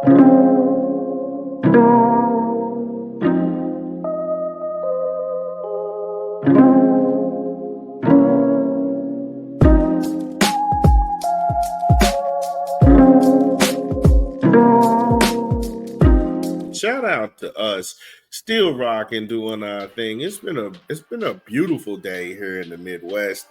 Shout out to us, still rocking, doing our thing. It's been a beautiful day here in the Midwest.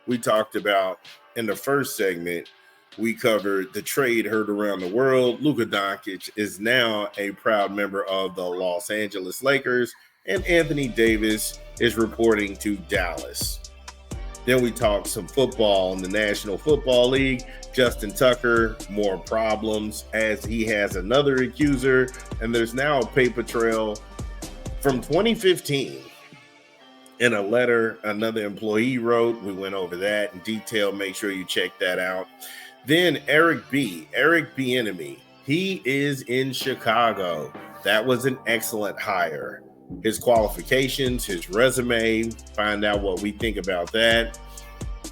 We talked about in the first segment, we covered the trade heard around the world. Luka Doncic is now a proud member of the Los Angeles Lakers, and Anthony Davis is reporting to Dallas. Then we talked some football in the National Football League. Justin Tucker, more problems as he has another accuser, and there's now a paper trail from 2015 in a letter another employee wrote. We went over that in detail. Make sure you check that out. Then Eric Bieniemy, he is in Chicago. That was an excellent hire. His qualifications, his resume, find out what we think about that.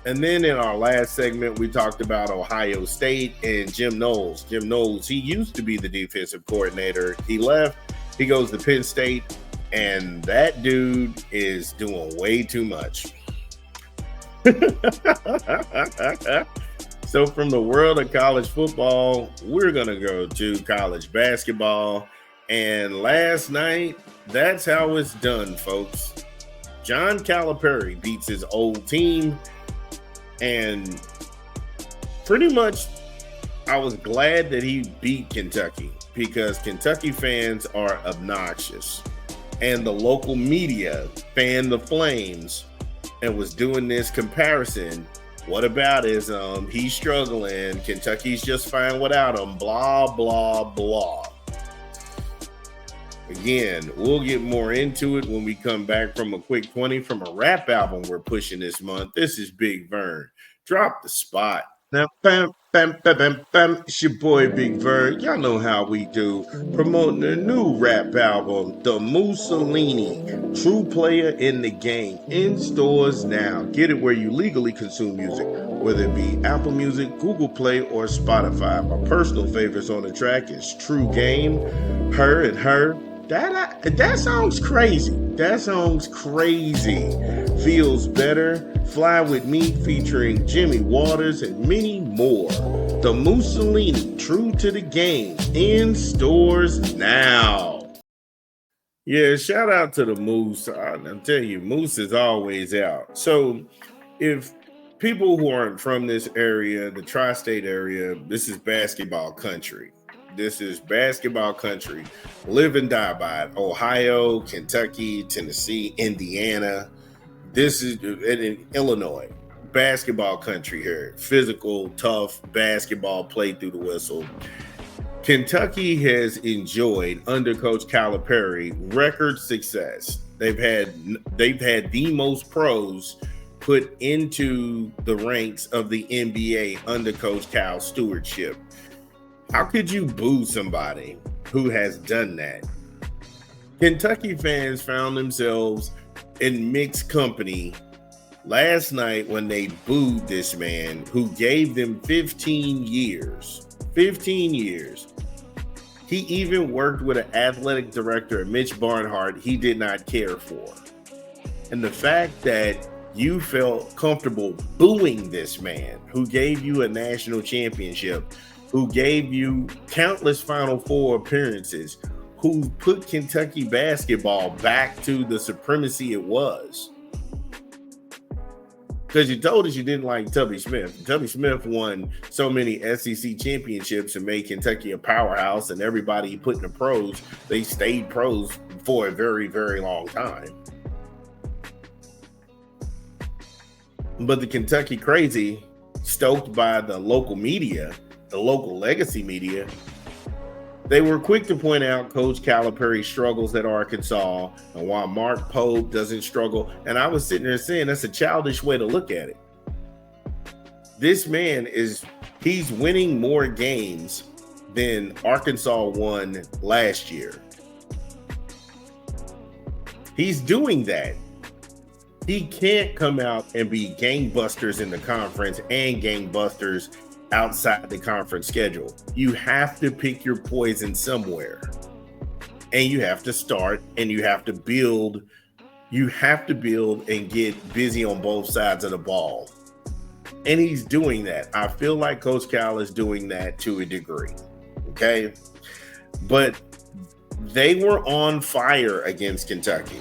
And then in our last segment, we talked about Ohio State and Jim Knowles. Jim Knowles, he used to be the defensive coordinator. He left. He goes to Penn State, and that dude is doing way too much. So from the world of college football, we're going to go to college basketball. And last night, that's how it's done, folks. John Calipari beats his old team. And pretty much, I was glad that he beat Kentucky because Kentucky fans are obnoxious. And the local media fanned the flames and was doing this comparison. What about he's struggling. Kentucky's just fine without him. Blah, blah, blah. Again, we'll get more into it when we come back from a quick 20 from a rap album we're pushing this month. This is Big Vern. Drop the spot. Now, bam, bam, bam, bam, bam. It's your boy Big Vern. Y'all know how we do. Promoting a new rap album, The Mussolini, True Player in the Game. In stores now. Get it where you legally consume music, whether it be Apple Music, Google Play, or Spotify. My personal favorites on the track is True Game, Her and Her. That song's crazy. That song's crazy. Feels Better, Fly With Me featuring Jimmy Waters and many more. The Mussolini, True to the Game, in stores now. Yeah, shout out to the Moose. I'll tell you, Moose is always out. So if people who aren't from this area, the tri-state area, this is basketball country. This is basketball country. Live and die by it. Ohio, Kentucky, Tennessee, Indiana. This is in Illinois. Basketball country here. Physical, tough basketball played through the whistle. Kentucky has enjoyed, under Coach Calipari, record success. They've had the most pros put into the ranks of the NBA under Coach Cal's stewardship. How could you boo somebody who has done that? Kentucky fans found themselves in mixed company last night when they booed this man who gave them 15 years. 15 years. He even worked with an athletic director, Mitch Barnhart, he did not care for. And the fact that you felt comfortable booing this man who gave you a national championship, who gave you countless Final Four appearances, who put Kentucky basketball back to the supremacy it was. Because you told us you didn't like Tubby Smith. Tubby Smith won so many SEC championships and made Kentucky a powerhouse, and everybody he put in the pros, they stayed pros for a very, very long time. But the Kentucky crazy, stoked by the local media, the local legacy media, they were quick to point out Coach Calipari's struggles at Arkansas and why Mark Pope doesn't struggle. And I was sitting there saying that's a childish way to look at it. This man he's winning more games than Arkansas won last year. He's doing that. He can't come out and be gangbusters in the conference and gangbusters outside the conference schedule. You have to pick your poison somewhere. And you have to start and you have to build. You have to build and get busy on both sides of the ball. And he's doing that. I feel like Coach Cal is doing that to a degree. Okay. But they were on fire against Kentucky.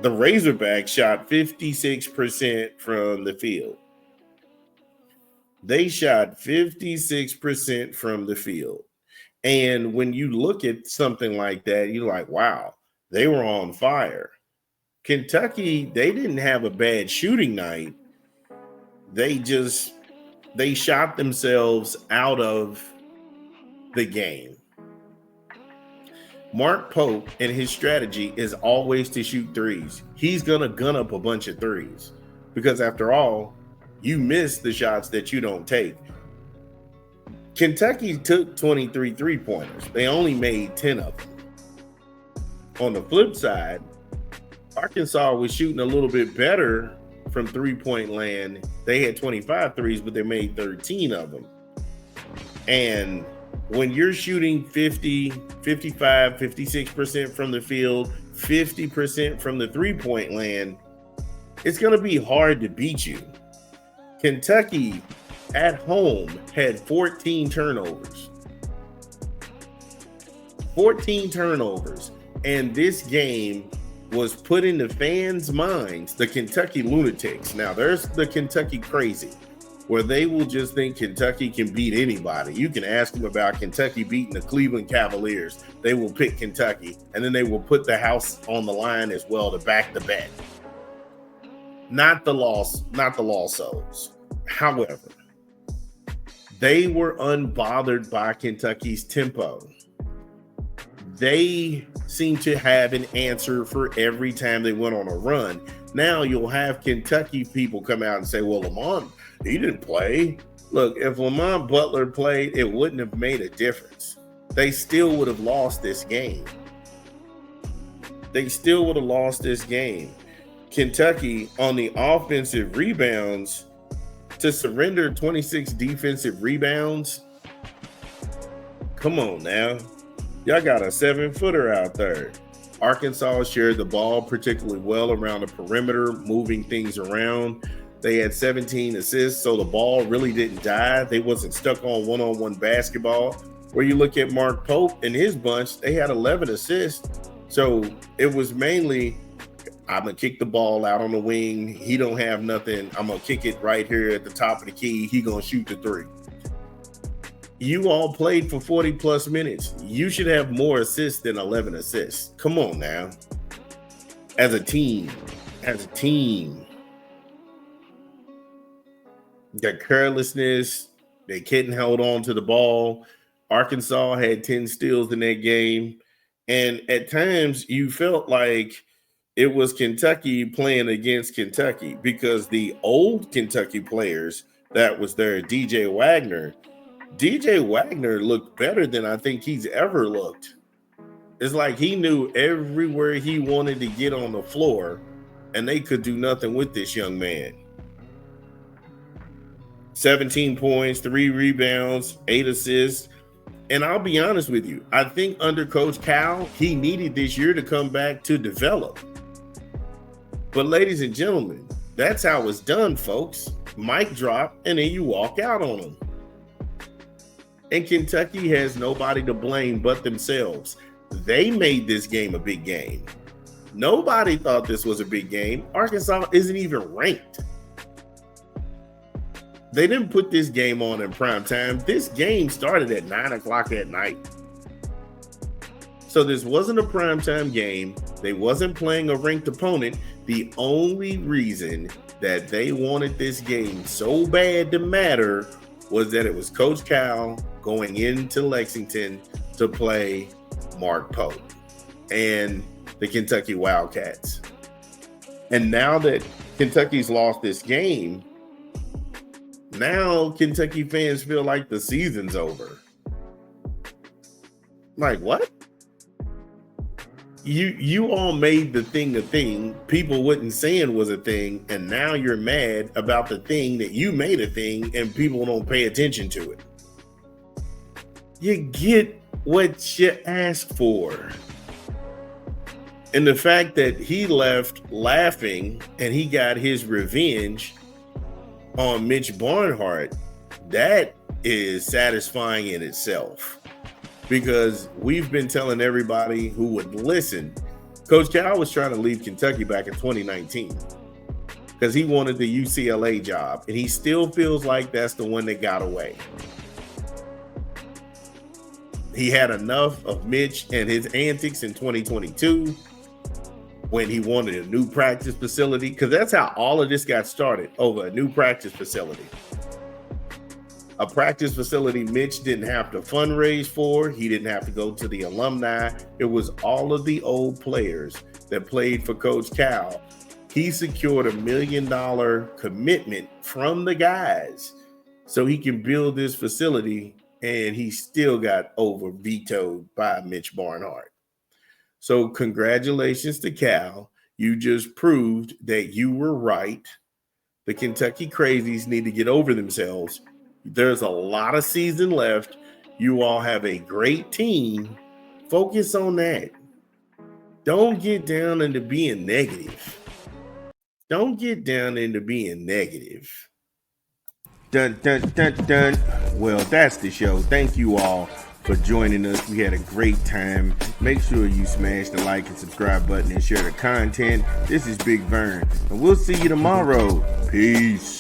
The Razorbacks shot 56% from the field. They shot 56% from the field. And when you look at something like that, you're like, wow, they were on fire. Kentucky, they didn't have a bad shooting night. They shot themselves out of the game. Mark Pope and his strategy is always to shoot threes. He's going to gun up a bunch of threes because after all, you miss the shots that you don't take. Kentucky took 23 3-pointers. They only made 10 of them. On the flip side, Arkansas was shooting a little bit better from three-point land. They had 25 threes, but they made 13 of them. And when you're shooting 50, 55, 56% from the field, 50% from the three-point land, it's going to be hard to beat you. Kentucky at home had 14 turnovers. 14 turnovers. And this game was put in the fans' minds, the Kentucky lunatics. Now, there's the Kentucky crazy, where they will just think Kentucky can beat anybody. You can ask them about Kentucky beating the Cleveland Cavaliers. They will pick Kentucky, and then they will put the house on the line as well to back the bet. Not the lost souls. However, they were unbothered by Kentucky's tempo. They seem to have an answer for every time they went on a run. Now you'll have Kentucky people come out and say, well, Lamont, he didn't play. Look, if Lamont Butler played, it wouldn't have made a difference. They still would have lost this game. Kentucky, on the offensive rebounds, to surrender 26 defensive rebounds, come on now. Y'all got a 7-footer out there. Arkansas shared the ball particularly well around the perimeter, moving things around. They had 17 assists, so the ball really didn't die. They wasn't stuck on one-on-one basketball. Where you look at Mark Pope and his bunch, they had 11 assists. So it was mainly, I'm going to kick the ball out on the wing. He don't have nothing. I'm going to kick it right here at the top of the key. He going to shoot the three. You all played for 40-plus minutes. You should have more assists than 11 assists. Come on now. As a team. The carelessness. They couldn't hold on to the ball. Arkansas had 10 steals in that game. And at times, you felt like it was Kentucky playing against Kentucky because the old Kentucky players that was there, DJ Wagner looked better than I think he's ever looked. It's like he knew everywhere he wanted to get on the floor, and they could do nothing with this young man. 17 points, 3 rebounds, 8 assists. And I'll be honest with you, I think under Coach Cal, he needed this year to come back to develop. But ladies and gentlemen, that's how it's done, folks. Mic drop, and then you walk out on them. And Kentucky has nobody to blame but themselves. They made this game a big game. Nobody thought this was a big game. Arkansas isn't even ranked. They didn't put this game on in prime time. This game started at 9 o'clock at night. So this wasn't a primetime game. They wasn't playing a ranked opponent. The only reason that they wanted this game so bad to matter was that it was Coach Cal going into Lexington to play Mark Pope and the Kentucky Wildcats. And now that Kentucky's lost this game, now Kentucky fans feel like the season's over. Like, what? you all made the thing a thing. People wasn't saying was a thing, and now you're mad about the thing that you made a thing, and people don't pay attention to it. You get what you ask for. And the fact that he left laughing and he got his revenge on Mitch Barnhart, that is satisfying in itself. Because we've been telling everybody who would listen, Coach Cal was trying to leave Kentucky back in 2019 because he wanted the UCLA job, and he still feels like that's the one that got away. He had enough of Mitch and his antics in 2022 when he wanted a new practice facility, because that's how all of this got started, over a new practice facility. A practice facility Mitch didn't have to fundraise for. He didn't have to go to the alumni. It was all of the old players that played for Coach Cal. He secured $1 million commitment from the guys so he can build this facility, and he still got over vetoed by Mitch Barnhart. So congratulations to Cal. You just proved that you were right. The Kentucky Crazies need to get over themselves. There's a lot of season left. You all have a great team. Focus on that. Don't get down into being negative. Don't get down into being negative. Dun, dun, dun, dun. Well, that's the show. Thank you all for joining us. We had a great time. Make sure you smash the like and subscribe button and share the content. This is Big Vern, and we'll see you tomorrow. Peace.